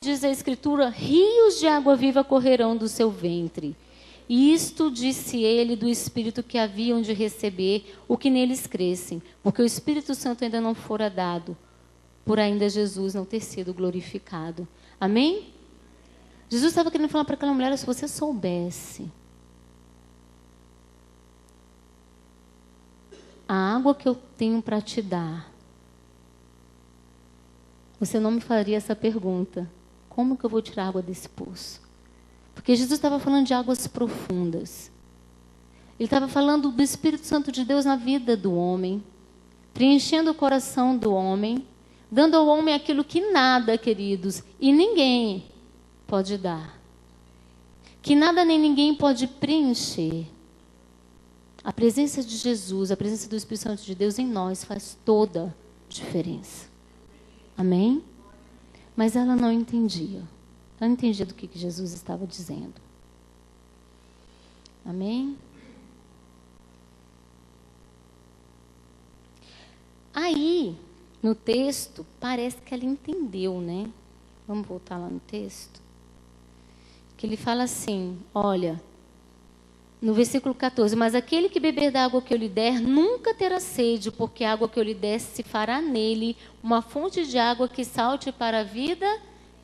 diz a Escritura, rios de água viva correrão do seu ventre. Isto disse ele do Espírito que haviam de receber o que neles crescem, porque o Espírito Santo ainda não fora dado, por ainda Jesus não ter sido glorificado. Amém? Jesus estava querendo falar para aquela mulher, se você soubesse a água que eu tenho para te dar, você não me faria essa pergunta. Como que eu vou tirar água desse poço? Porque Jesus estava falando de águas profundas. Ele estava falando do Espírito Santo de Deus na vida do homem, preenchendo o coração do homem, dando ao homem aquilo que nada, queridos, e ninguém pode dar. Que nada nem ninguém pode preencher. A presença de Jesus, a presença do Espírito Santo de Deus em nós faz toda a diferença. Amém? Mas ela não entendia. Ela não entendia do que Jesus estava dizendo. Amém? Aí, no texto, parece que ela entendeu, né? Vamos voltar lá no texto. Que ele fala assim, olha, no versículo 14, mas aquele que beber da água que eu lhe der, nunca terá sede, porque a água que eu lhe der se fará nele uma fonte de água que salte para a vida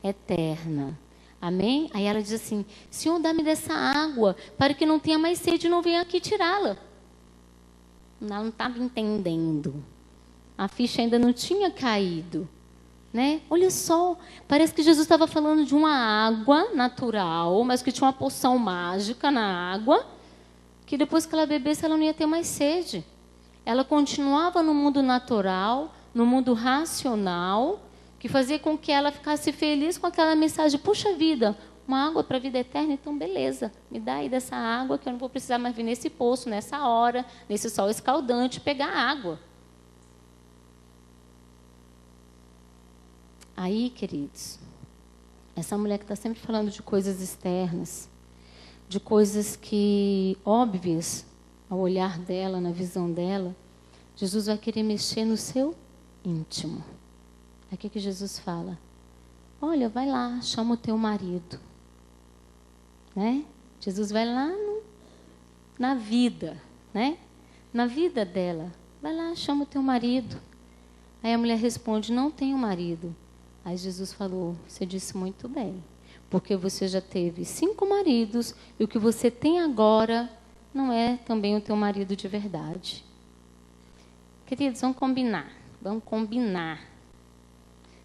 eterna. Amém? Aí ela diz assim, Senhor, dá-me dessa água, para que não tenha mais sede e não venha aqui tirá-la. Ela não estava entendendo. A ficha ainda não tinha caído. Né? Olha só, parece que Jesus estava falando de uma água natural, mas que tinha uma poção mágica na água, que depois que ela bebesse, ela não ia ter mais sede. Ela continuava no mundo natural, no mundo racional, que fazia com que ela ficasse feliz com aquela mensagem, puxa vida, uma água para a vida eterna, então beleza, me dá aí dessa água, que eu não vou precisar mais vir nesse poço, nessa hora, nesse sol escaldante, pegar água. Aí, queridos, essa mulher que está sempre falando de coisas externas, de coisas que, óbvias, ao olhar dela, na visão dela, Jesus vai querer mexer no seu íntimo. Aí o que Jesus fala? Olha, vai lá, chama o teu marido. Né? Jesus vai lá na vida, né? Na vida dela. Vai lá, chama o teu marido. Aí a mulher responde, não tenho marido. Aí Jesus falou, você disse muito bem, porque você já teve 5 maridos e o que você tem agora não é também o teu marido de verdade. Queridos, vamos combinar.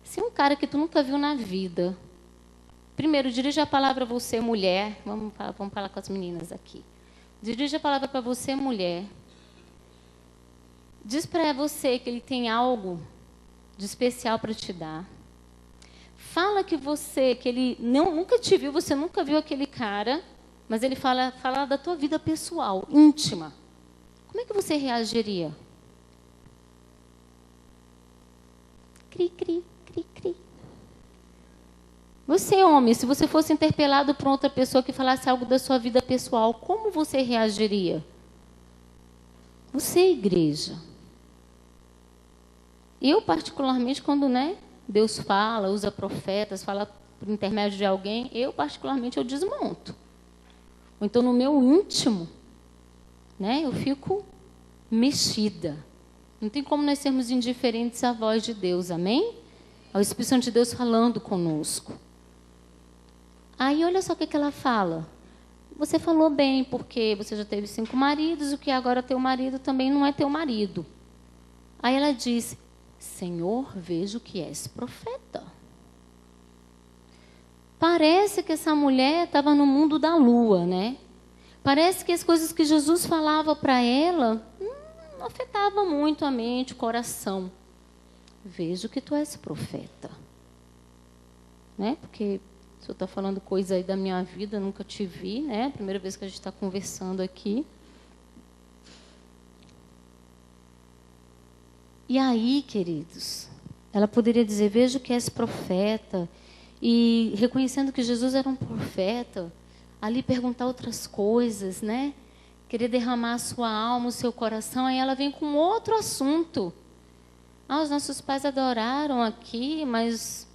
Se um cara que tu nunca viu na vida, primeiro, dirige a palavra a você, mulher, vamos falar com as meninas aqui. Dirige a palavra para você, mulher. Diz para você que ele tem algo de especial para te dar. Fala que ele nunca te viu, você nunca viu aquele cara, mas ele fala da tua vida pessoal, íntima. Como é que você reagiria? Cri, cri, cri, cri. Você, homem, se você fosse interpelado por outra pessoa que falasse algo da sua vida pessoal, como você reagiria? Você, igreja. Eu, particularmente, quando, Deus fala, usa profetas, fala por intermédio de alguém, eu desmonto. Ou então no meu íntimo, eu fico mexida. Não tem como nós sermos indiferentes à voz de Deus, amém? Ao Espírito Santo de Deus falando conosco. Aí olha só o que ela fala. Você falou bem, porque você já teve 5 maridos, o que agora teu marido também não é teu marido. Aí ela diz, Senhor, vejo que és profeta. Parece que essa mulher estava no mundo da lua, né? Parece que as coisas que Jesus falava para ela não afetavam muito a mente, o coração. Vejo que tu és profeta. Né? Porque o senhor está falando coisa aí da minha vida, eu nunca te vi, né? Primeira vez que a gente está conversando aqui. E aí, queridos, ela poderia dizer, vejo que és profeta, e reconhecendo que Jesus era um profeta, ali perguntar outras coisas, né? Querer derramar a sua alma, o seu coração, aí ela vem com outro assunto. Os nossos pais adoraram aqui, mas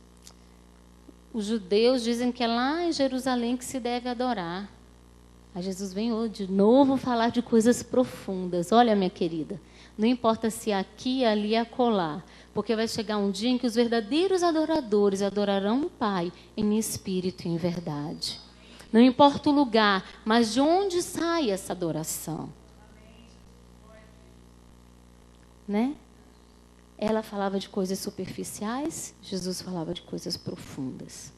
os judeus dizem que é lá em Jerusalém que se deve adorar. Aí Jesus vem de novo falar de coisas profundas. Olha, minha querida, não importa se é aqui, ali, acolá, porque vai chegar um dia em que os verdadeiros adoradores adorarão o Pai em espírito e em verdade. Não importa o lugar, mas de onde sai essa adoração? Né? Ela falava de coisas superficiais, Jesus falava de coisas profundas.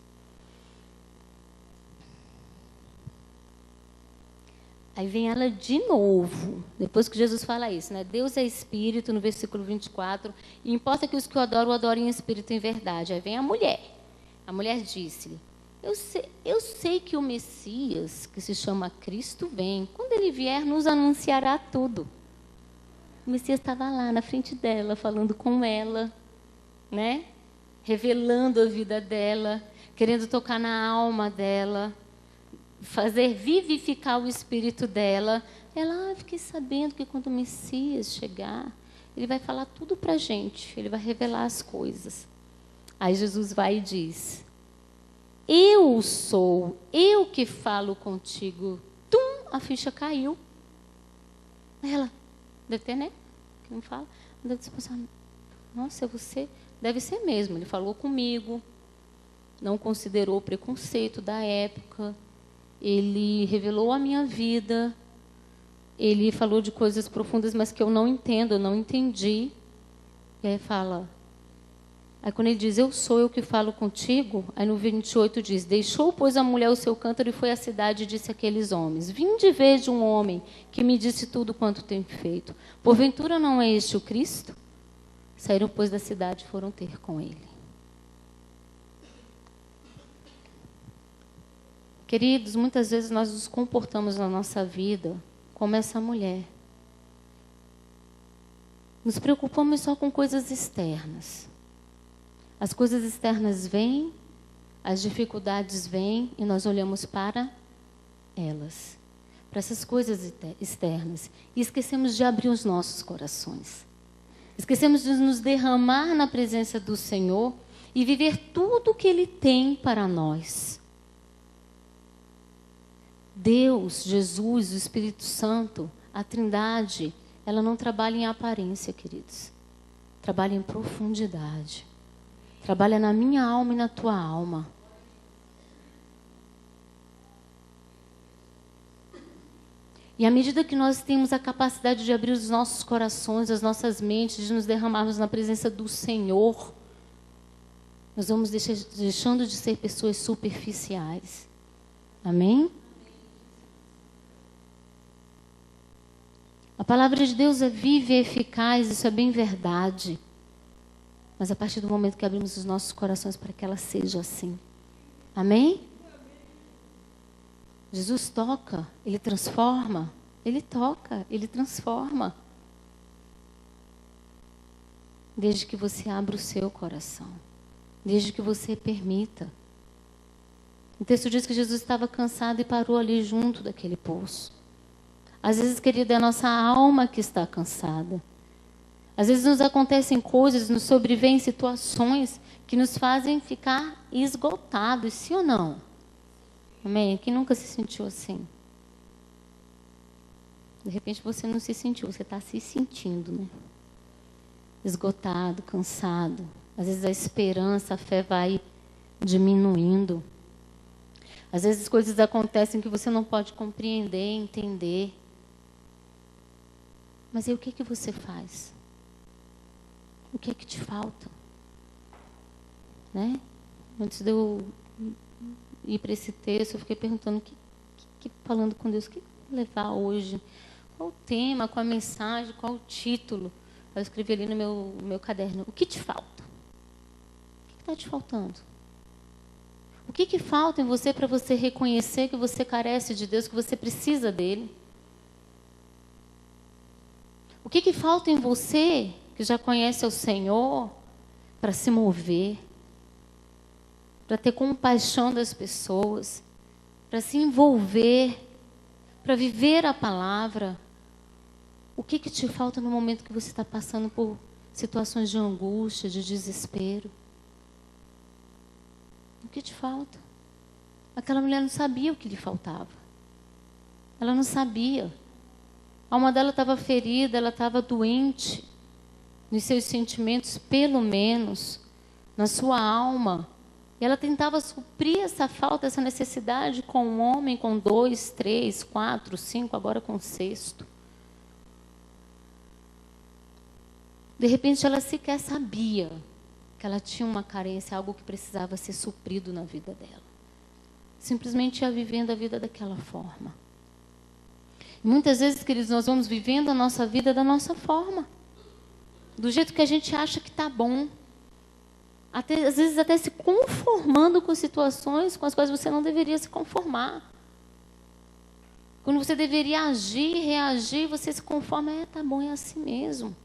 Aí vem ela de novo, depois que Jesus fala isso, né? Deus é espírito, no versículo 24, e importa que os que o adorem em espírito e em verdade. Aí vem a mulher. A mulher disse-lhe, eu sei que o Messias, que se chama Cristo, vem. Quando ele vier, nos anunciará tudo. O Messias estava lá na frente dela, falando com ela, né? Revelando a vida dela, querendo tocar na alma dela, fazer vivificar o espírito dela. Ela, fiquei sabendo que quando o Messias chegar, ele vai falar tudo para a gente, ele vai revelar as coisas. Aí Jesus vai e diz, eu sou, eu que falo contigo. Tum, a ficha caiu. Ela, deve ter, né? Que não fala. Deve pensar, nossa, é você? Deve ser mesmo. Ele falou comigo, não considerou o preconceito da época, ele revelou a minha vida, ele falou de coisas profundas, mas que eu não entendo, eu não entendi. E aí fala, aí quando ele diz, eu sou eu que falo contigo, aí no 28 diz, deixou, pois, a mulher o seu cântaro e foi à cidade e disse àqueles homens, vinde ver de um homem que me disse tudo quanto tem feito. Porventura não é este o Cristo? Saíram, pois, da cidade e foram ter com ele. Queridos, muitas vezes nós nos comportamos na nossa vida como essa mulher. Nos preocupamos só com coisas externas. As coisas externas vêm, as dificuldades vêm e nós olhamos para elas, para essas coisas externas, e esquecemos de abrir os nossos corações. Esquecemos de nos derramar na presença do Senhor e viver tudo o que Ele tem para nós. Deus, Jesus, o Espírito Santo, a Trindade, ela não trabalha em aparência, queridos. Trabalha em profundidade. Trabalha na minha alma e na tua alma. E à medida que nós temos a capacidade de abrir os nossos corações, as nossas mentes, de nos derramarmos na presença do Senhor, nós vamos deixando de ser pessoas superficiais. Amém? A palavra de Deus é viva e eficaz, isso é bem verdade. Mas a partir do momento que abrimos os nossos corações para que ela seja assim. Amém? Jesus toca, Ele transforma. Ele toca, Ele transforma. Desde que você abra o seu coração. Desde que você permita. O texto diz que Jesus estava cansado e parou ali junto daquele poço. Às vezes, querida, é a nossa alma que está cansada. Às vezes nos acontecem coisas, nos sobrevêm situações que nos fazem ficar esgotados, sim ou não? Amém? Quem nunca se sentiu assim? De repente você não se sentiu, você está se sentindo, né? Esgotado, cansado. Às vezes a esperança, a fé vai diminuindo. Às vezes coisas acontecem que você não pode compreender, entender. Mas aí o que você faz? O que te falta? Né? Antes de eu ir para esse texto, eu fiquei perguntando, falando com Deus, o que levar hoje? Qual o tema, qual a mensagem, qual o título? Eu escrevi ali no meu caderno, o que te falta? O que está te faltando? O que falta em você para você reconhecer que você carece de Deus, que você precisa dEle? O que falta em você, que já conhece o Senhor, para se mover, para ter compaixão das pessoas, para se envolver, para viver a palavra? O que te falta no momento que você está passando por situações de angústia, de desespero? O que te falta? Aquela mulher não sabia o que lhe faltava. Ela não sabia. A alma dela estava ferida, ela estava doente. Nos seus sentimentos, pelo menos. Na sua alma. E ela tentava suprir essa falta, essa necessidade com um homem, com 2, 3, 4, 5, agora com o 6º. De repente, ela sequer sabia que ela tinha uma carência, algo que precisava ser suprido na vida dela. Simplesmente ia vivendo a vida daquela forma. E muitas vezes, queridos, nós vamos vivendo a nossa vida da nossa forma. Do jeito que a gente acha que está bom. Até, às vezes até se conformando com situações com as quais você não deveria se conformar. Quando você deveria agir, reagir, você se conforma, tá bom, é assim mesmo.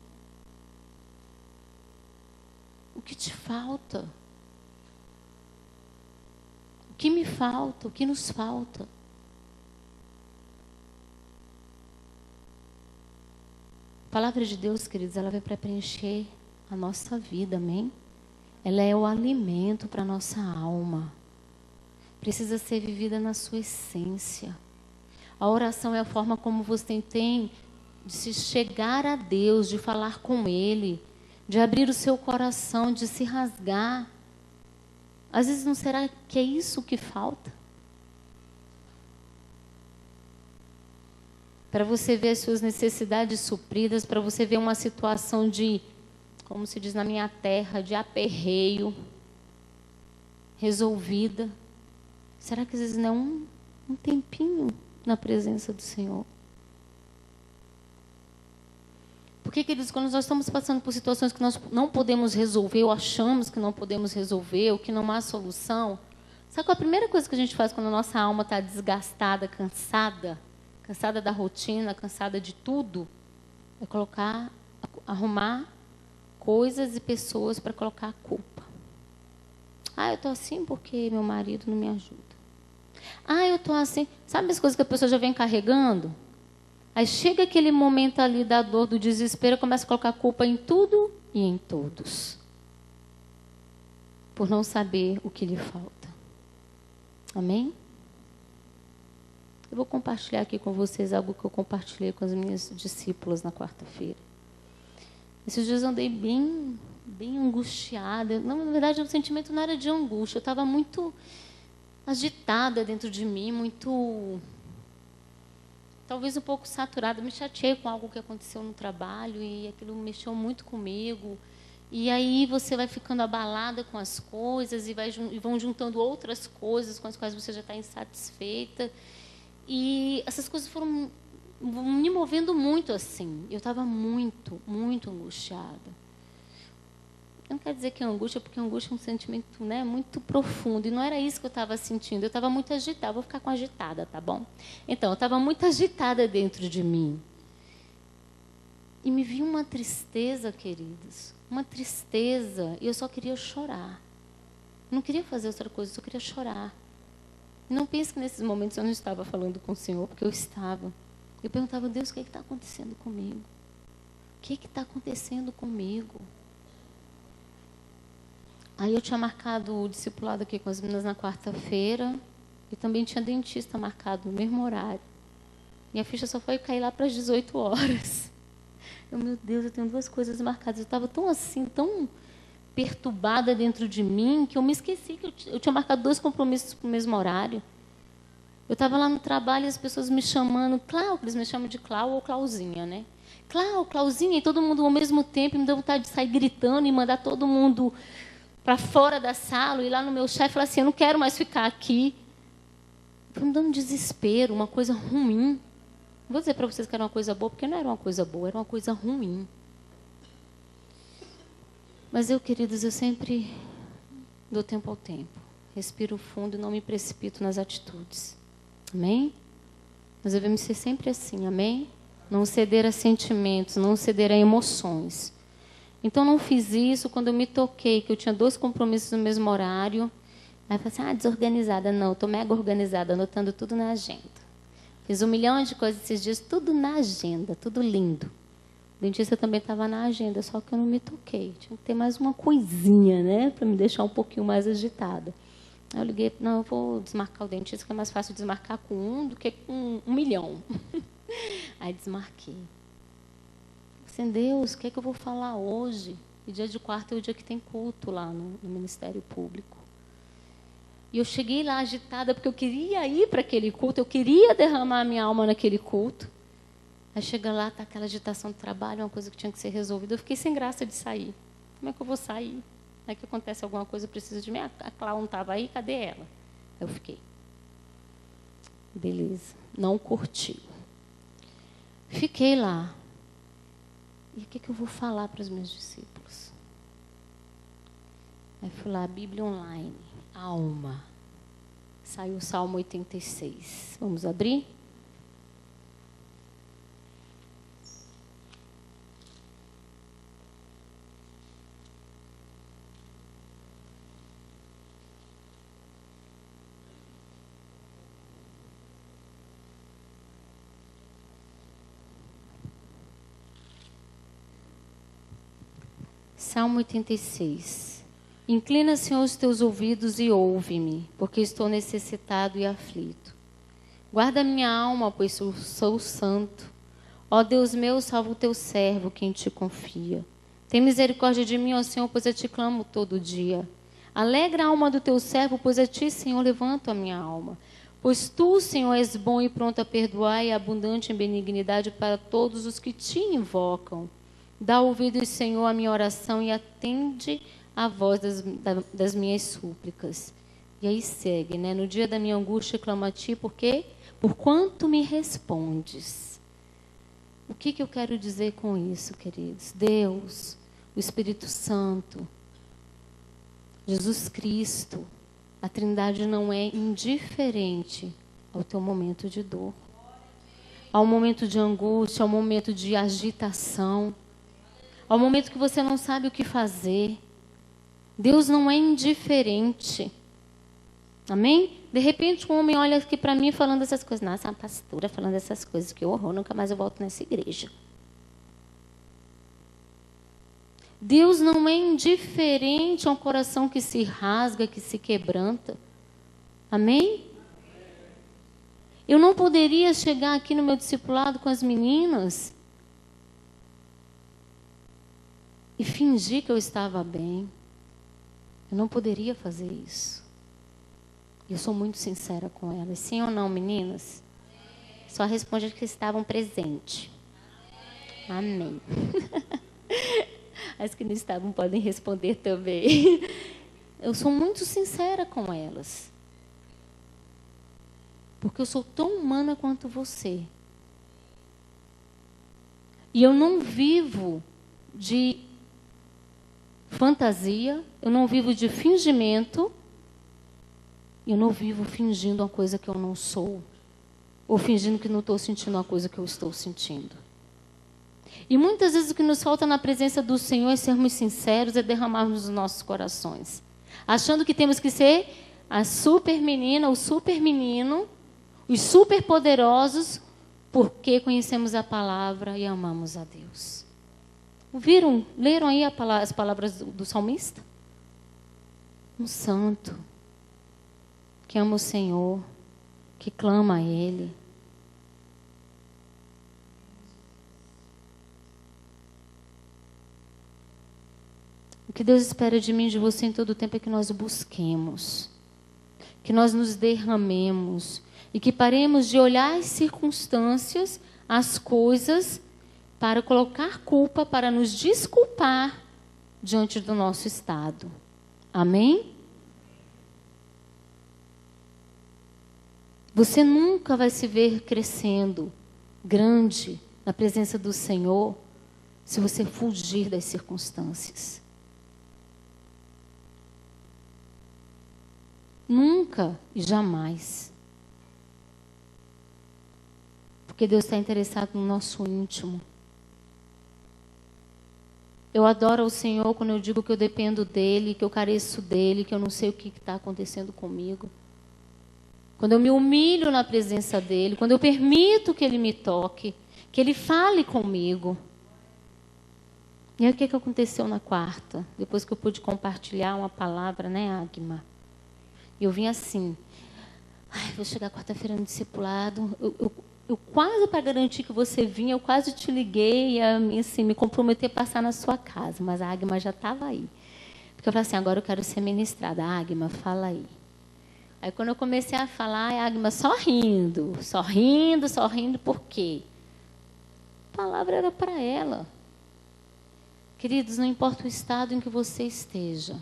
O que te falta? O que me falta? O que nos falta? A palavra de Deus, queridos, ela vai para preencher a nossa vida, amém? Ela é o alimento para a nossa alma. Precisa ser vivida na sua essência. A oração é a forma como você tem de se chegar a Deus, de falar com Ele, de abrir o seu coração, de se rasgar. Às vezes não será que é isso que falta? Para você ver as suas necessidades supridas, para você ver uma situação de, como se diz na minha terra, de aperreio, resolvida. Será que às vezes não é um tempinho na presença do Senhor? Porque, queridos, quando nós estamos passando por situações que nós não podemos resolver, ou achamos que não podemos resolver, ou que não há solução, sabe qual é a primeira coisa que a gente faz quando a nossa alma está desgastada, cansada da rotina, cansada de tudo? É arrumar coisas e pessoas para colocar a culpa. Eu estou assim porque meu marido não me ajuda. Eu estou assim. Sabe as coisas que a pessoa já vem carregando? Aí chega aquele momento ali da dor, do desespero, começa a colocar culpa em tudo e em todos. Por não saber o que lhe falta. Amém? Eu vou compartilhar aqui com vocês algo que eu compartilhei com as minhas discípulas na quarta-feira. Esses dias eu andei bem angustiada. Não, na verdade, o sentimento não era de angústia. Eu estava muito agitada dentro de mim, talvez um pouco saturada. Me chateei com algo que aconteceu no trabalho e aquilo mexeu muito comigo. E aí você vai ficando abalada com as coisas e vão juntando outras coisas com as quais você já está insatisfeita. E essas coisas foram me movendo muito assim. Eu estava muito angustiada. Eu não quero dizer que é angústia, porque angústia é um sentimento, né, muito profundo. E não era isso que eu estava sentindo. Eu estava muito agitada. Vou ficar com agitada, tá bom? Então, eu estava muito agitada dentro de mim. E me vi uma tristeza, queridos. Uma tristeza. E eu só queria chorar. Eu não queria fazer outra coisa, eu só queria chorar. E não pense que nesses momentos eu não estava falando com o Senhor, porque eu estava. Eu perguntava, Deus, o que está acontecendo comigo? O que está acontecendo comigo? Aí eu tinha marcado o discipulado aqui com as meninas na quarta-feira e também tinha dentista marcado no mesmo horário. E a ficha só foi cair lá para as 18 horas. Meu Deus, eu tenho 2 coisas marcadas. Eu estava tão assim, tão perturbada dentro de mim, que eu me esqueci que eu tinha marcado 2 compromissos para o mesmo horário. Eu estava lá no trabalho e as pessoas me chamando, Clau, eles me chamam de Clau ou Clauzinha, né? Clau, Clauzinha, e todo mundo ao mesmo tempo, e me deu vontade de sair gritando e mandar todo mundo para fora da sala, e lá no meu chefe falar assim, eu não quero mais ficar aqui. Foi me dando um desespero, uma coisa ruim. Não vou dizer para vocês que era uma coisa boa, porque não era uma coisa boa, era uma coisa ruim. Mas eu, queridos, eu sempre dou tempo ao tempo. Respiro fundo e não me precipito nas atitudes. Amém? Nós devemos ser sempre assim, amém? Não ceder a sentimentos, não ceder a emoções. Então, não fiz isso quando eu me toquei, que eu tinha 2 compromissos no mesmo horário. Aí eu falei assim, desorganizada. Não, eu estou mega organizada, anotando tudo na agenda. Fiz 1 milhão de coisas esses dias, tudo na agenda, tudo lindo. O dentista também estava na agenda, só que eu não me toquei. Tinha que ter mais uma coisinha, né, para me deixar um pouquinho mais agitada. Aí eu liguei, não, eu vou desmarcar o dentista, que é mais fácil desmarcar com 1 do que com 1 milhão. Aí desmarquei. Assim, Deus, o que é que eu vou falar hoje? E dia de quarta é o dia que tem culto lá no Ministério Público. E eu cheguei lá agitada, porque eu queria ir para aquele culto, eu queria derramar a minha alma naquele culto. Aí chega lá, tá aquela agitação do trabalho, uma coisa que tinha que ser resolvida. Eu fiquei sem graça de sair. Como é que eu vou sair? Aí que acontece alguma coisa, precisa de mim. A Cláudia não estava aí, cadê ela? Aí eu fiquei. Beleza, não curti. Fiquei lá. E o que eu vou falar para os meus discípulos? Aí fui lá, Bíblia Online, alma. Saiu o Salmo 86. Vamos abrir? Salmo 86. Inclina, Senhor, os teus ouvidos e ouve-me, porque estou necessitado e aflito. Guarda minha alma, pois sou santo. Ó Deus meu, salva o teu servo, quem te confia. Tem misericórdia de mim, ó Senhor, pois eu te clamo todo dia. Alegra a alma do teu servo, pois a ti, Senhor, levanto a minha alma. Pois tu, Senhor, és bom e pronto a perdoar e abundante em benignidade para todos os que te invocam. Dá ouvidos, Senhor, à minha oração e atende a voz das minhas súplicas. E aí segue, né? No dia da minha angústia, clamo a ti, porque por quanto me respondes. O que eu quero dizer com isso, queridos? Deus, o Espírito Santo, Jesus Cristo, a Trindade não é indiferente ao teu momento de dor, ao momento de angústia, ao momento de agitação, ao momento que você não sabe o que fazer. Deus não é indiferente. Amém? De repente um homem olha aqui para mim falando essas coisas. Nossa, uma pastora falando essas coisas, que horror, nunca mais eu volto nessa igreja. Deus não é indiferente a um coração que se rasga, que se quebranta. Amém? Eu não poderia chegar aqui no meu discipulado com as meninas e fingir que eu estava bem. Eu não poderia fazer isso. Eu sou muito sincera com elas. Sim ou não, meninas? Só responde que estavam presentes. Amém. As que não estavam podem responder também. Eu sou muito sincera com elas. Porque eu sou tão humana quanto você. E eu não vivo de fantasia, eu não vivo de fingimento, eu não vivo fingindo uma coisa que eu não sou, ou fingindo que não estou sentindo uma coisa que eu estou sentindo. E muitas vezes o que nos falta na presença do Senhor é sermos sinceros, é derramarmos os nossos corações, achando que temos que ser a super menina, o super menino, os super poderosos, porque conhecemos a palavra e amamos a Deus. Ouviram? Leram aí as palavras do salmista? Um santo, que ama o Senhor, que clama a Ele. O que Deus espera de mim e de você em todo o tempo é que nós o busquemos, que nós nos derramemos e que paremos de olhar as circunstâncias, as coisas, para colocar culpa, para nos desculpar diante do nosso estado. Amém? Você nunca vai se ver crescendo, grande, na presença do Senhor, se você fugir das circunstâncias. Nunca e jamais. Porque Deus está interessado no nosso íntimo. Eu adoro o Senhor quando eu digo que eu dependo dEle, que eu careço dEle, que eu não sei o que está acontecendo comigo. Quando eu me humilho na presença dEle, quando eu permito que Ele me toque, que Ele fale comigo. E aí o que aconteceu na quarta? Depois que eu pude compartilhar uma palavra, né, Agma? E eu vim assim, ai, vou chegar quarta-feira no discipulado, eu quase, para garantir que você vinha, eu quase te liguei, e assim, me comprometi a passar na sua casa, mas a Águima já estava aí. Porque eu falei assim, agora eu quero ser ministrada. Águima, fala aí. Aí quando eu comecei a falar, a Águima sorrindo, por quê? A palavra era para ela. Queridos, não importa o estado em que você esteja,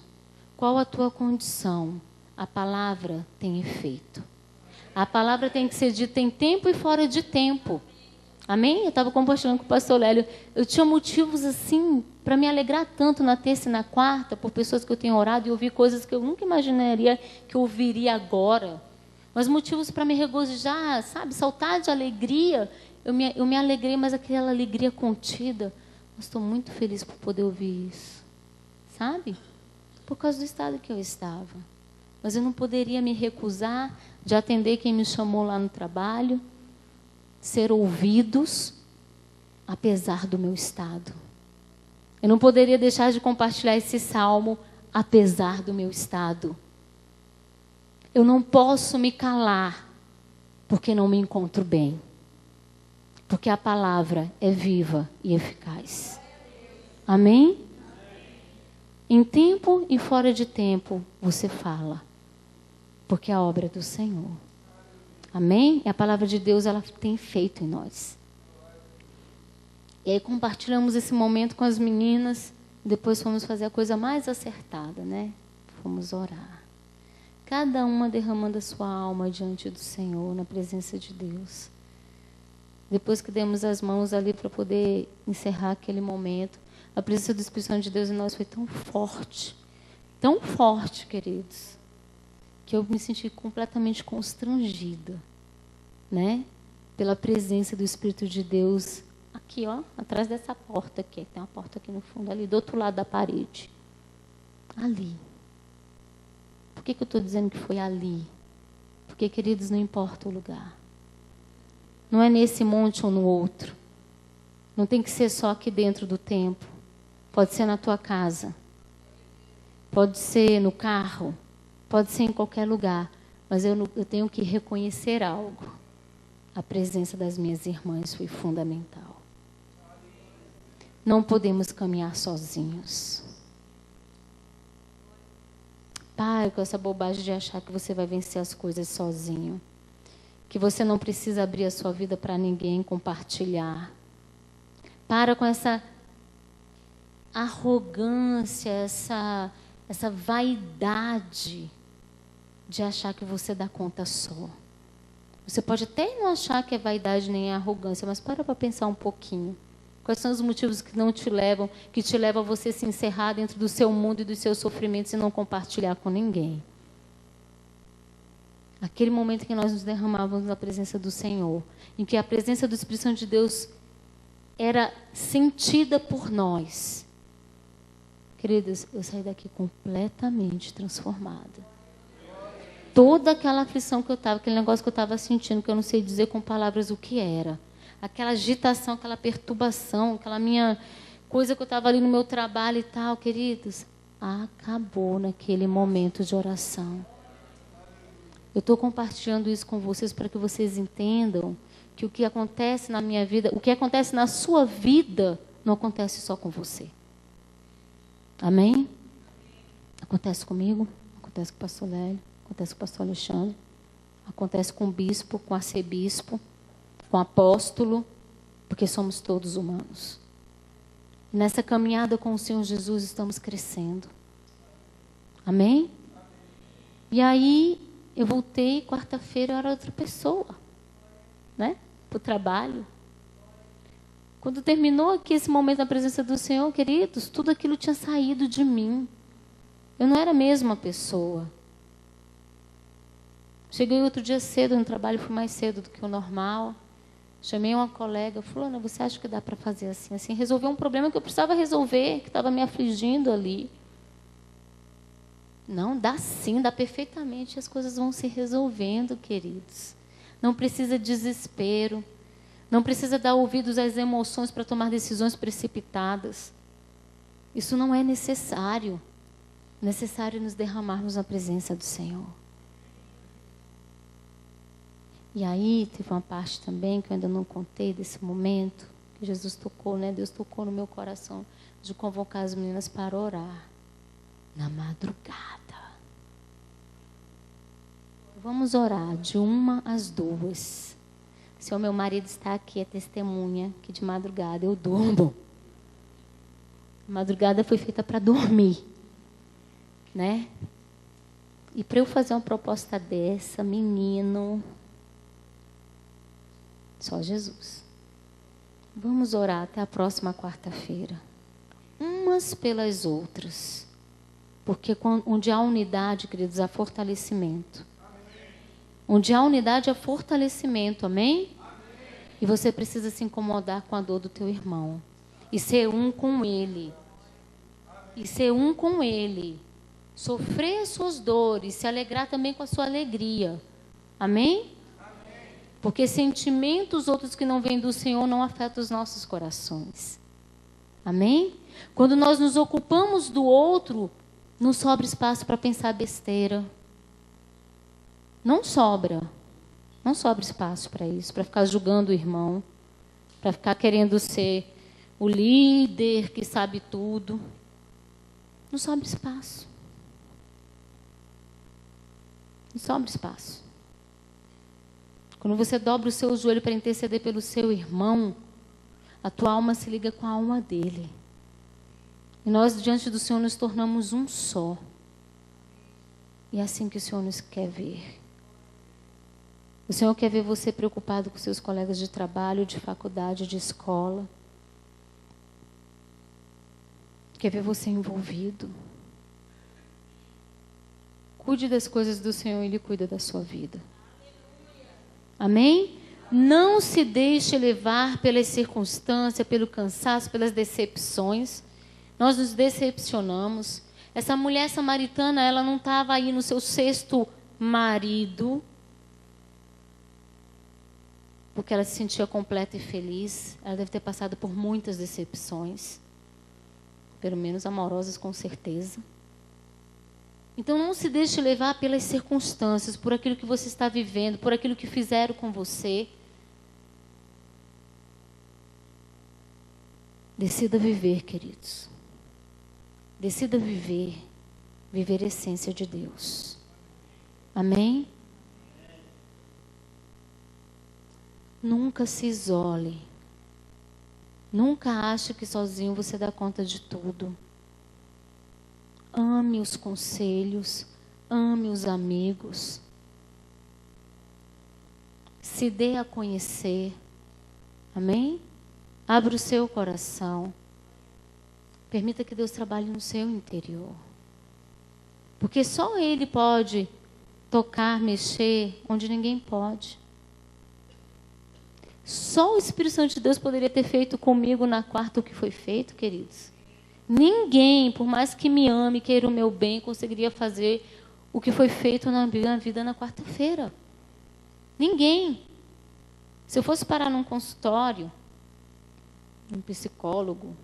qual a tua condição, a palavra tem efeito. A palavra tem que ser dita em tempo e fora de tempo. Amém? Eu estava compartilhando com o pastor Lélio. Eu tinha motivos assim para me alegrar tanto na terça e na quarta por pessoas que eu tenho orado e ouvir coisas que eu nunca imaginaria que eu ouviria agora. Mas motivos para me regozijar, sabe? Saltar de alegria. Eu me alegrei, mas aquela alegria contida. Eu estou muito feliz por poder ouvir isso. Sabe? Por causa do estado que eu estava. Mas eu não poderia me recusar de atender quem me chamou lá no trabalho, ser ouvidos, apesar do meu estado. Eu não poderia deixar de compartilhar esse salmo, apesar do meu estado. Eu não posso me calar, porque não me encontro bem. Porque a palavra é viva e eficaz. Amém? Em tempo e fora de tempo, você fala. Porque a obra é do Senhor. Amém? E a palavra de Deus, ela tem feito em nós. E aí compartilhamos esse momento com as meninas. Depois fomos fazer a coisa mais acertada, né? Fomos orar. Cada uma derramando a sua alma diante do Senhor, na presença de Deus. Depois que demos as mãos ali para poder encerrar aquele momento, a presença do Espírito Santo de Deus em nós foi tão forte, queridos, que eu me senti completamente constrangida, né? Pela presença do Espírito de Deus aqui, ó, atrás dessa porta aqui. Tem uma porta aqui no fundo, ali do outro lado da parede. Ali. Por que eu estou dizendo que foi ali? Porque, queridos, não importa o lugar. Não é nesse monte ou no outro. Não tem que ser só aqui dentro do templo. Pode ser na tua casa. Pode ser no carro. Pode ser em qualquer lugar. Mas eu tenho que reconhecer algo. A presença das minhas irmãs foi fundamental. Não podemos caminhar sozinhos. Pare com essa bobagem de achar que você vai vencer as coisas sozinho. Que você não precisa abrir a sua vida para ninguém, compartilhar. Para com essa arrogância, essa vaidade de achar que você dá conta só. Você pode até não achar que é vaidade nem é arrogância, mas para pensar um pouquinho. Quais são os motivos que não te levam, que te levam a você se encerrar dentro do seu mundo e dos seus sofrimentos e não compartilhar com ninguém? Aquele momento em que nós nos derramávamos na presença do Senhor, em que a presença do Espírito Santo de Deus era sentida por nós. Queridos, eu saí daqui completamente transformada. Toda aquela aflição que eu estava, aquele negócio que eu estava sentindo, que eu não sei dizer com palavras o que era. Aquela agitação, aquela perturbação, aquela minha coisa que eu estava ali no meu trabalho e tal, queridos, acabou naquele momento de oração. Eu estou compartilhando isso com vocês para que vocês entendam que o que acontece na minha vida, o que acontece na sua vida, não acontece só com você. Amém? Acontece comigo, acontece com o pastor Lélio, acontece com o pastor Alexandre, acontece com o bispo, com o arcebispo, com o apóstolo, porque somos todos humanos. Nessa caminhada com o Senhor Jesus estamos crescendo. Amém? E aí eu voltei, quarta-feira eu era outra pessoa, né? Para o trabalho. Quando terminou aqui esse momento na presença do Senhor, queridos, tudo aquilo tinha saído de mim. Eu não era a mesma pessoa. Cheguei outro dia cedo no trabalho, fui mais cedo do que o normal. Chamei uma colega, falou, você acha que dá para fazer assim? Assim, resolver um problema que eu precisava resolver, que estava me afligindo ali. Não, dá sim, dá perfeitamente. As coisas vão se resolvendo, queridos. Não precisa de desespero. Não precisa dar ouvidos às emoções para tomar decisões precipitadas. Isso não é necessário. É necessário nos derramarmos na presença do Senhor. E aí teve uma parte também que eu ainda não contei desse momento, que Jesus tocou, né? Deus tocou no meu coração de convocar as meninas para orar na madrugada. Vamos orar de 1 às 2. Se o meu marido está aqui, é testemunha que de madrugada eu durmo. A madrugada foi feita para dormir, né? E para eu fazer uma proposta dessa, menino, só Jesus. Vamos orar até a próxima quarta-feira. Umas pelas outras. Porque onde há unidade, queridos, há fortalecimento. Onde há unidade, há fortalecimento, amém? E você precisa se incomodar com a dor do teu irmão. E ser um com ele. E ser um com ele. Sofrer as suas dores, se alegrar também com a sua alegria. Amém? Porque sentimentos outros que não vêm do Senhor não afetam os nossos corações. Amém? Quando nós nos ocupamos do outro, não sobra espaço para pensar besteira. Não sobra. Não sobra espaço para isso, para ficar julgando o irmão, para ficar querendo ser o líder que sabe tudo. Não sobra espaço. Não sobra espaço. Quando você dobra o seu joelho para interceder pelo seu irmão, a tua alma se liga com a alma dele. E nós, diante do Senhor, nos tornamos um só. E é assim que o Senhor nos quer ver. O Senhor quer ver você preocupado com seus colegas de trabalho, de faculdade, de escola. Quer ver você envolvido. Cuide das coisas do Senhor e Ele cuida da sua vida. Amém? Não se deixe levar pelas circunstâncias, pelo cansaço, pelas decepções. Nós nos decepcionamos. Essa mulher samaritana, ela não estava aí no seu 6º marido, porque ela se sentia completa e feliz. Ela deve ter passado por muitas decepções, pelo menos amorosas, com certeza. Então não se deixe levar pelas circunstâncias, por aquilo que você está vivendo, por aquilo que fizeram com você. Decida viver, queridos. Decida viver a essência de Deus. Amém? Nunca se isole. Nunca ache que sozinho você dá conta de tudo. Ame os conselhos, ame os amigos. Se dê a conhecer. Amém? Abra o seu coração. Permita que Deus trabalhe no seu interior. Porque só Ele pode tocar, mexer, onde ninguém pode. Só o Espírito Santo de Deus poderia ter feito comigo na quarta o que foi feito, queridos. Ninguém, por mais que me ame, queira o meu bem, conseguiria fazer o que foi feito na minha vida na quarta-feira. Ninguém. Se eu fosse parar num consultório, um psicólogo,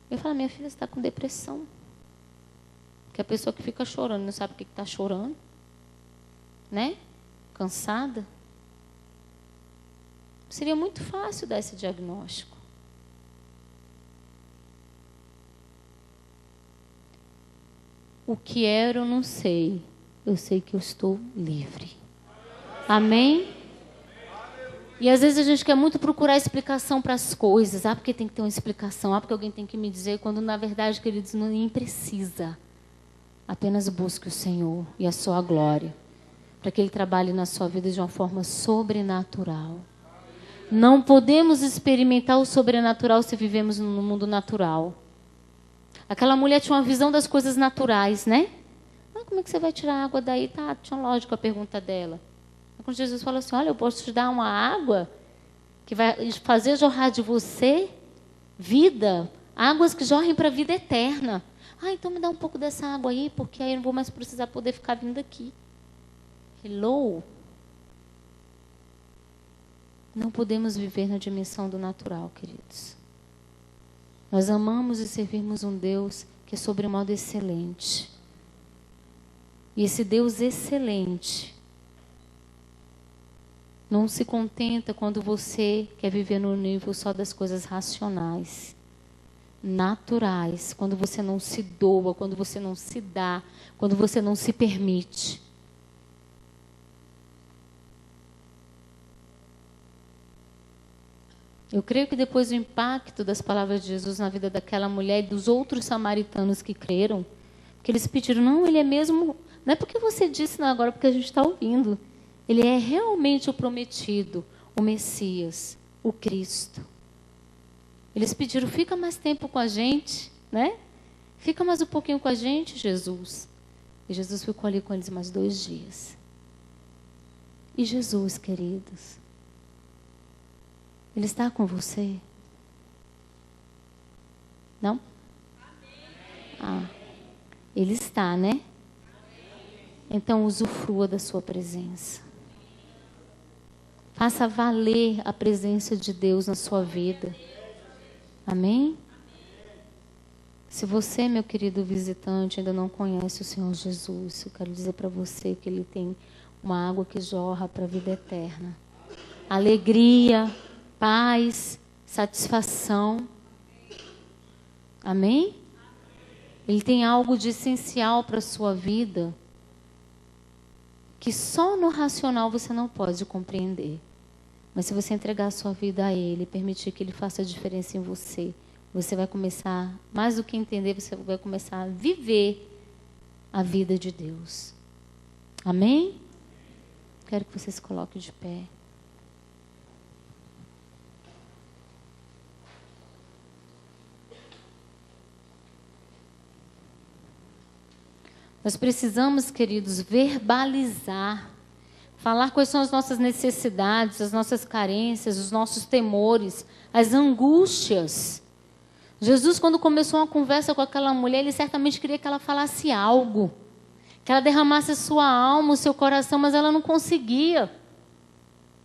eu ia falar, minha filha, você está com depressão. Porque a pessoa que fica chorando, não sabe o que está chorando, né? Cansada. Seria muito fácil dar esse diagnóstico. O que era, eu não sei. Eu sei que eu estou livre. Amém? E às vezes a gente quer muito procurar explicação para as coisas. Ah, porque tem que ter uma explicação. Ah, porque alguém tem que me dizer. Quando na verdade, queridos, nem precisa. Apenas busque o Senhor e a sua glória. Para que Ele trabalhe na sua vida de uma forma sobrenatural. Não podemos experimentar o sobrenatural se vivemos no mundo natural. Aquela mulher tinha uma visão das coisas naturais, né? Ah, como é que você vai tirar água daí? Tá, tinha lógica a pergunta dela. Quando Jesus falou assim, olha, eu posso te dar uma água que vai fazer jorrar de você vida, águas que jorrem para a vida eterna. Ah, então me dá um pouco dessa água aí, porque aí eu não vou mais precisar poder ficar vindo aqui. Hello? Não podemos viver na dimensão do natural, queridos. Nós amamos e servimos um Deus que é sobremodo excelente. E esse Deus excelente, não se contenta quando você quer viver no nível só das coisas racionais, naturais, quando você não se doa, quando você não se dá, quando você não se permite. Eu creio que depois do impacto das palavras de Jesus na vida daquela mulher e dos outros samaritanos que creram, que eles pediram, não, ele é mesmo, não é porque você disse não agora, porque a gente está ouvindo. Ele é realmente o prometido, o Messias, o Cristo. Eles pediram, fica mais tempo com a gente, né? Fica mais um pouquinho com a gente, Jesus. E Jesus ficou ali com eles mais 2 dias. E Jesus, queridos, Ele está com você? Não? Ah, Ele está, né? Então usufrua da sua presença. Faça valer a presença de Deus na sua vida. Amém? Se você, meu querido visitante, ainda não conhece o Senhor Jesus, eu quero dizer para você que Ele tem uma água que jorra para a vida eterna. Alegria, paz, satisfação. Amém? Ele tem algo de essencial para a sua vida que só no racional você não pode compreender. Mas se você entregar a sua vida a Ele, permitir que Ele faça a diferença em você, você vai começar, mais do que entender, você vai começar a viver a vida de Deus. Amém? Quero que você se coloque de pé. Nós precisamos, queridos, verbalizar, falar quais são as nossas necessidades, as nossas carências, os nossos temores, as angústias. Jesus, quando começou uma conversa com aquela mulher, Ele certamente queria que ela falasse algo, que ela derramasse a sua alma, o seu coração, mas ela não conseguia.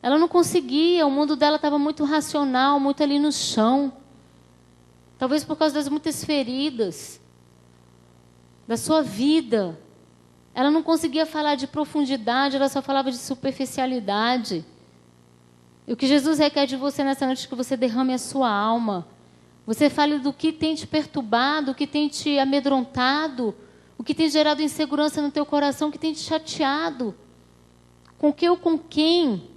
Ela não conseguia, o mundo dela estava muito racional, muito ali no chão. Talvez por causa das muitas feridas da sua vida. Ela não conseguia falar de profundidade, ela só falava de superficialidade. E o que Jesus requer de você nessa noite é que você derrame a sua alma. Você fale do que tem te perturbado, o que tem te amedrontado, o que tem gerado insegurança no teu coração, o que tem te chateado. Com que ou com quem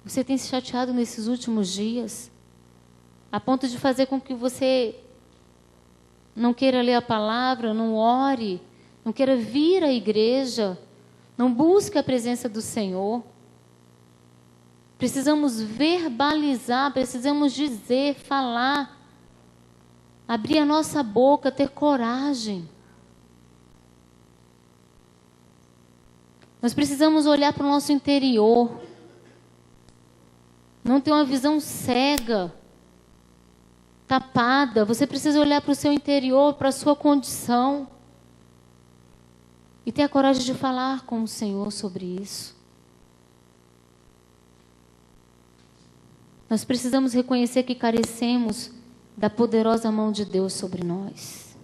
você tem se chateado nesses últimos dias? A ponto de fazer com que você não queira ler a palavra, não ore, não queira vir à igreja, não busque a presença do Senhor. Precisamos verbalizar, precisamos dizer, falar, abrir a nossa boca, ter coragem. Nós precisamos olhar para o nosso interior, não ter uma visão cega, tapada. Você precisa olhar para o seu interior, para a sua condição e ter a coragem de falar com o Senhor sobre isso. Nós precisamos reconhecer que carecemos da poderosa mão de Deus sobre nós.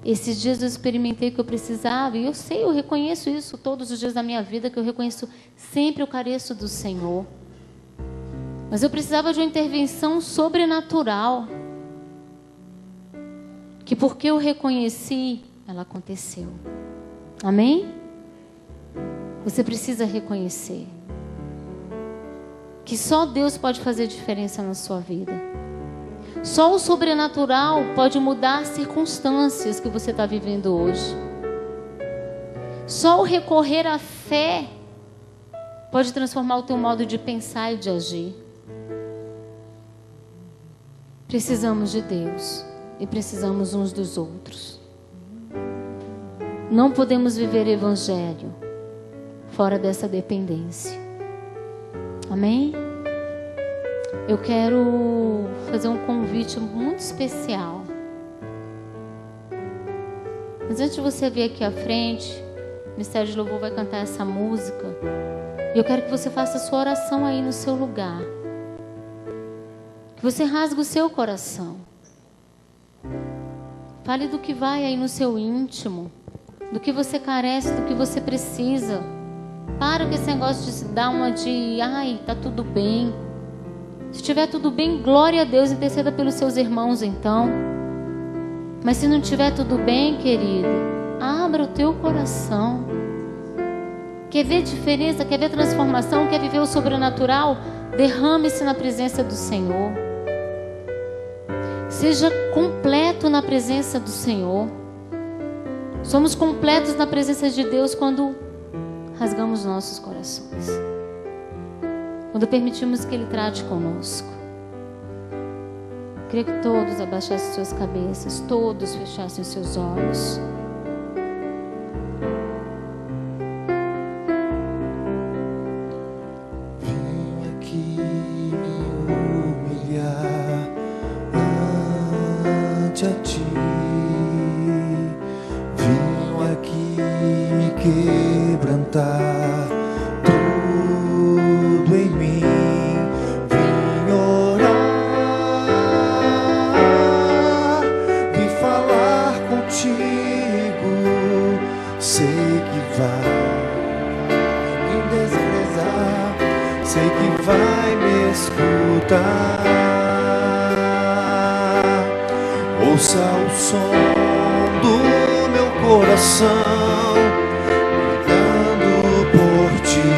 Esses dias eu experimentei que eu precisava, e eu sei, eu reconheço isso todos os dias da minha vida, que eu reconheço sempre eu careço do Senhor. Mas eu precisava de uma intervenção sobrenatural, que porque eu reconheci, ela aconteceu. Amém? Você precisa reconhecer que só Deus pode fazer diferença na sua vida. Só o sobrenatural pode mudar as circunstâncias que você está vivendo hoje. Só o recorrer à fé pode transformar o teu modo de pensar e de agir. Precisamos de Deus e precisamos uns dos outros. Não podemos viver evangelho fora dessa dependência. Amém? Eu quero fazer um convite muito especial. Mas antes de você vir aqui à frente, o Ministério de Louvor vai cantar essa música. E eu quero que você faça a sua oração aí no seu lugar. Que você rasgue o seu coração. Fale do que vai aí no seu íntimo, do que você carece, do que você precisa. Para com esse negócio de se dar uma de, ai, tá tudo bem. Se estiver tudo bem, glória a Deus, interceda pelos seus irmãos então. Mas se não estiver tudo bem, querido, abra o teu coração. Quer ver diferença, quer ver transformação, quer viver o sobrenatural? Derrame-se na presença do Senhor. Seja completo na presença do Senhor. Somos completos na presença de Deus quando rasgamos nossos corações, quando permitimos que Ele trate conosco. Queria que todos abaixassem suas cabeças, todos fechassem seus olhos. Vim aqui me humilhar ante a Ti. Vim aqui me quebrantar tudo em mim. Vim orar, vim falar contigo. Sei que vai me desprezar, sei que vai me escutar. Ouça o som do meu coração, gritando por Ti.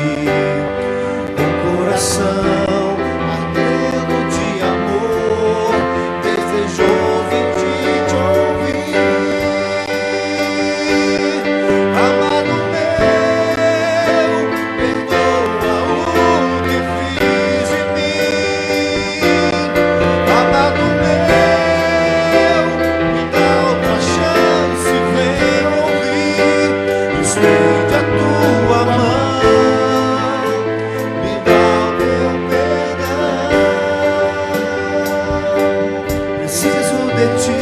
Um coração ardendo de amor, desejoso de Te ouvir. Amado meu, perdoa o que fiz de mim. Amado meu, me dá outra chance, vem ouvir. Estende a Tua mão, me dá o Teu perdão. Preciso de Ti.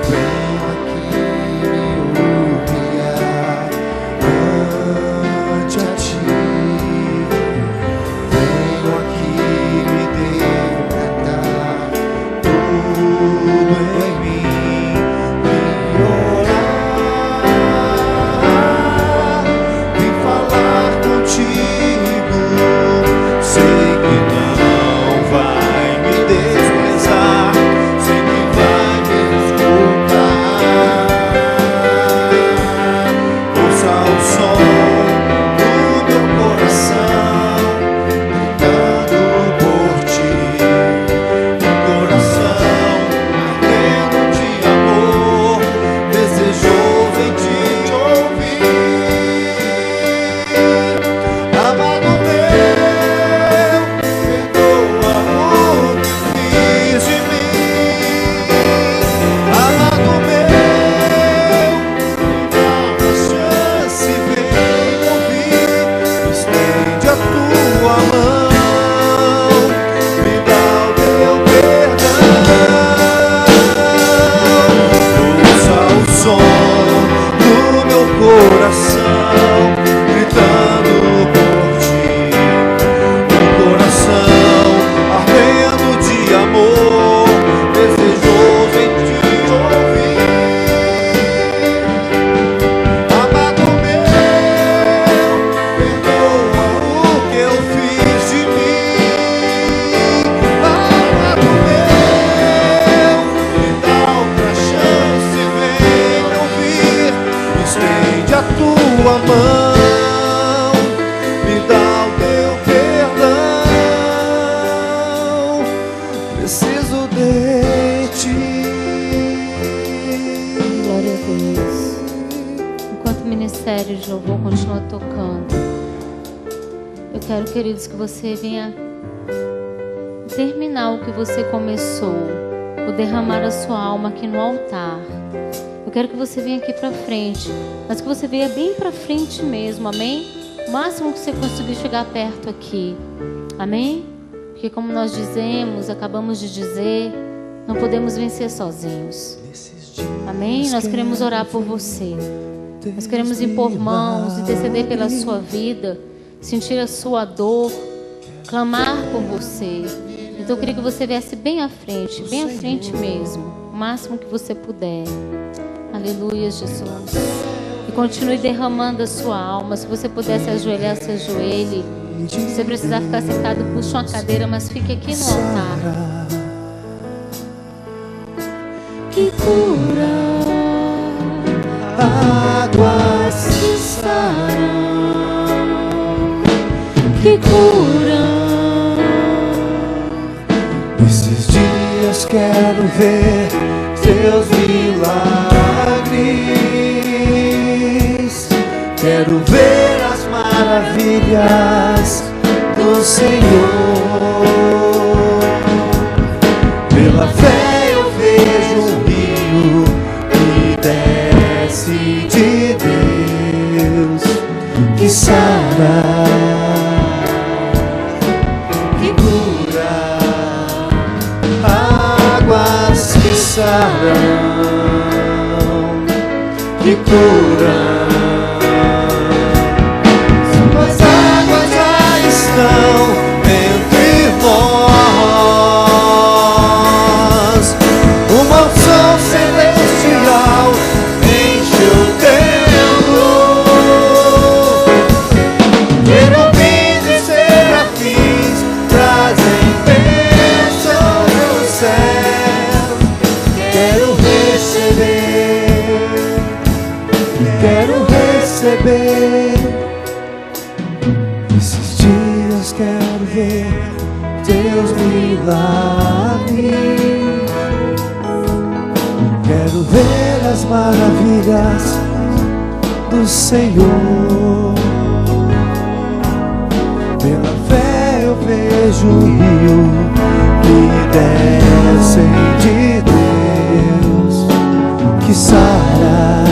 Venho aqui me humilhar ante a Ti. Venho aqui me decretar tudo em mim. Vim orar, vim falar contigo. Sei que não vai me desprezar, sei que vai me escutar. Ouça o som do meu coração, gritando por Ti. Um coração ardendo de amor, desejoso em Te ouvir. Amado meu, perdoa o que fiz de mim. Amado meu, me dá uma chance, vem ouvir. Estende a Tua mão, me dá o Teu perdão. Ouça o som do meu coração, gritando por Ti. Um coração ardendo de amor, desejoso em Te ouvir. Amado meu, perdoa o que eu fiz de mim. Amado meu, me dá outra chance, vem ouvir. Estende a Tua mão, me dá o Teu perdão. Preciso de Ti. Glória a Deus. Enquanto o ministério de louvor continua tocando, eu quero, queridos, que você venha terminar o que você começou, o derramar a sua alma aqui no altar. Eu quero que você venha aqui pra frente, mas que você venha bem pra frente mesmo, amém? O máximo que você conseguir chegar perto aqui, amém? Porque como nós dizemos, acabamos de dizer, não podemos vencer sozinhos, amém? Nós queremos orar por você, nós queremos impor mãos, interceder pela sua vida, sentir a sua dor, clamar por você e Então eu queria que você viesse bem à frente mesmo, o máximo que você puder. Aleluia, Jesus. E continue derramando a sua alma. Se você puder se ajoelhar, se ajoelhe. Se você precisar ficar sentado, puxa uma cadeira, mas fique aqui no altar. Que cura, águas que saram, que cura. Esses dias quero ver teus milagres, quero ver as maravilhas do Senhor. Pela fé eu vejo um rio que desce de Deus, que sara, que cura, águas que saram, que curam. As águas já estão entre nós, uma unção celestial enche o templo. Querubins e serafins trazem bênçãos do céu. Quero receber. Esses dias quero ver teus milagres, quero ver as maravilhas do Senhor. Pela fé eu vejo um rio que desce de Deus, que sara,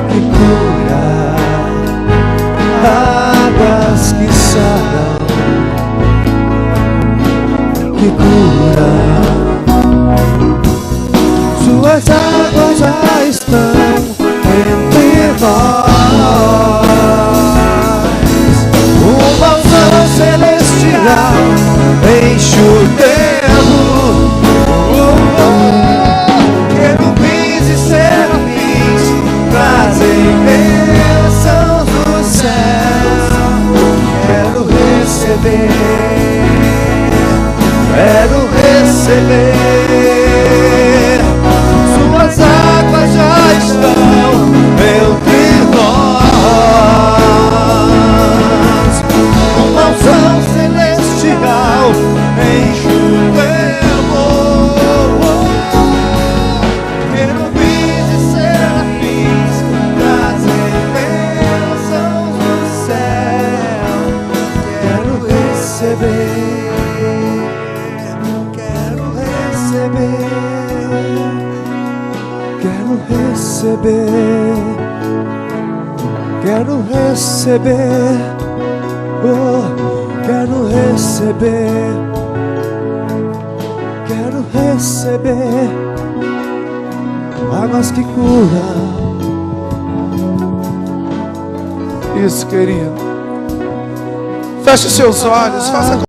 que cura, águas que saram, que cura. Suas águas já estão entre nós, uma unção celestial enche o templo. Querubins e serafins trazem bênçãos do céu. Quero receber. Suas águas já estão entre nós, uma unção celestial enche o templo. Querubins e serafins trazem bênçãos do céu. Quero receber. Quero receber, oh, quero receber águas que curam. Isso, querido. Feche seus olhos, faça